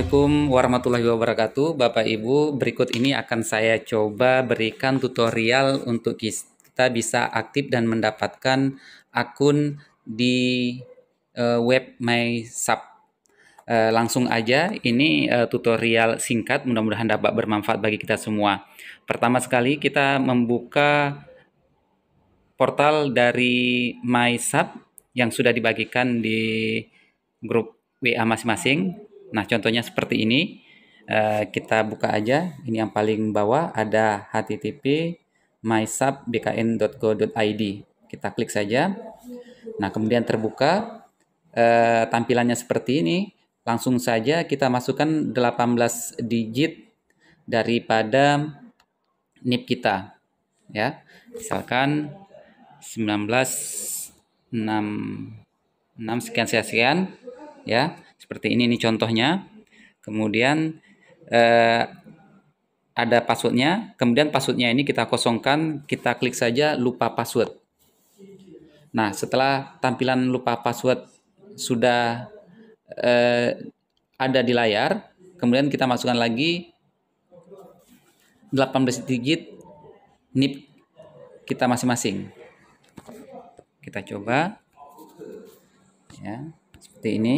Assalamualaikum warahmatullahi wabarakatuh. Bapak Ibu, berikut ini akan saya coba berikan tutorial untuk kita bisa aktif dan mendapatkan akun di web MySub. Langsung aja, ini tutorial singkat, mudah-mudahan dapat bermanfaat bagi kita semua. Pertama sekali kita membuka portal dari MySub yang sudah dibagikan di grup WA masing-masing. Nah, contohnya seperti ini. Kita buka aja. Ini yang paling bawah ada http mysub.bkn.go.id. Kita klik saja. Nah, kemudian terbuka. Tampilannya seperti ini. Langsung saja kita masukkan 18 digit daripada NIP kita. Ya, misalkan 1966 sekian ya, seperti ini contohnya. Kemudian ada passwordnya. Kemudian passwordnya ini kita kosongkan, kita klik saja lupa password. Nah, setelah tampilan lupa password sudah ada di layar, kemudian kita masukkan lagi 18 digit NIP kita masing-masing. Kita coba ya, seperti ini.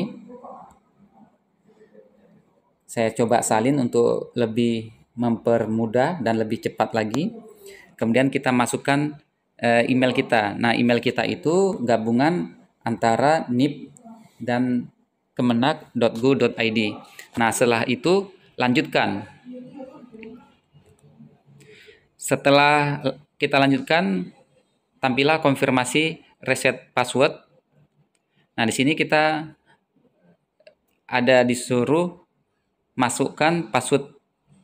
Saya coba salin untuk lebih mempermudah dan lebih cepat lagi. Kemudian kita masukkan email kita. Nah, email kita itu gabungan antara NIP dan kemenak.go.id. Nah, setelah itu lanjutkan. Setelah kita lanjutkan, tampillah konfirmasi reset password. Nah, di sini kita ada disuruh masukkan password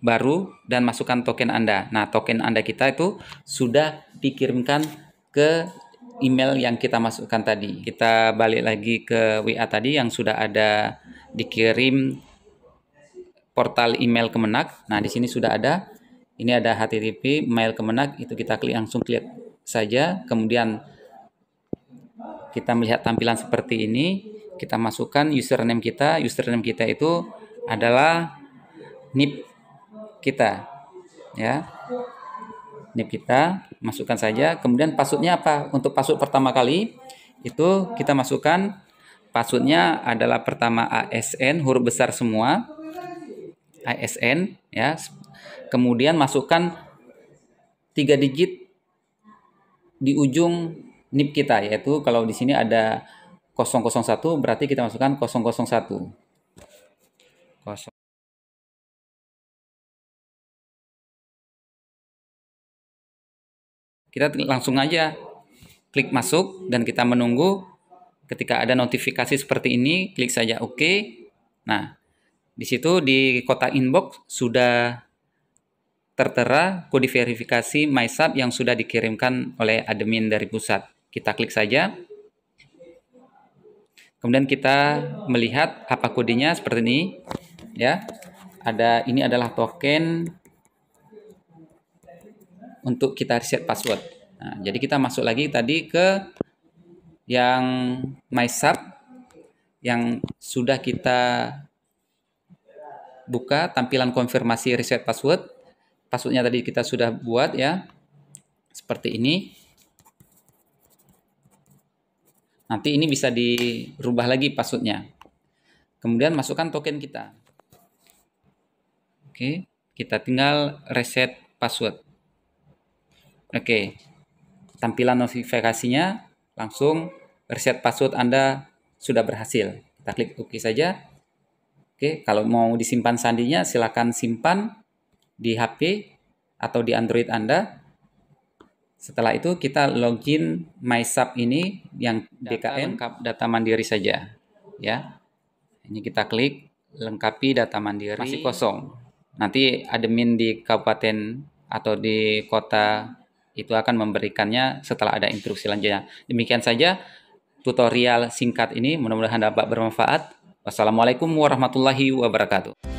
baru dan masukkan token Anda. Nah, token Anda kita itu sudah dikirimkan ke email yang kita masukkan tadi. Kita balik lagi ke WA tadi yang sudah ada dikirim portal email Kemenak. Nah, di sini sudah ada. Ini ada http mail Kemenak, itu kita langsung klik saja. Kemudian kita melihat tampilan seperti ini. Kita masukkan username kita. Username kita itu adalah NIP kita, ya. NIP kita masukkan saja. Kemudian passwordnya apa? Untuk password pertama kali itu kita masukkan passwordnya adalah pertama ASN huruf besar semua, ASN, ya. Kemudian masukkan 3 digit di ujung NIP kita, yaitu kalau di sini ada 001 berarti kita masukkan 001. Kita langsung aja klik masuk dan kita menunggu. Ketika ada notifikasi seperti ini, klik saja OK. Nah, di situ di kotak inbox sudah tertera kode verifikasi MySub yang sudah dikirimkan oleh admin dari pusat. Kita klik saja. Kemudian kita melihat apa kodenya seperti ini, ya. Ini adalah token untuk kita reset password. Nah, jadi kita masuk lagi tadi ke yang MySub yang sudah kita buka, tampilan konfirmasi reset password. Passwordnya tadi kita sudah buat, ya, seperti ini. Nanti ini bisa dirubah lagi passwordnya. Kemudian masukkan token kita. Oke, kita tinggal reset password. Oke, tampilan notifikasinya langsung reset password Anda sudah berhasil. Kita klik OK saja. Oke, kalau mau disimpan sandinya silakan simpan di HP atau di Android Anda. Setelah itu kita login MySub ini yang BKN lengkap data mandiri saja, ya. Ini kita klik lengkapi data mandiri, masih kosong. Nanti admin di kabupaten atau di kota itu akan memberikannya setelah ada instruksi selanjutnya. Demikian saja tutorial singkat ini, mudah-mudahan dapat bermanfaat. Wassalamualaikum warahmatullahi wabarakatuh.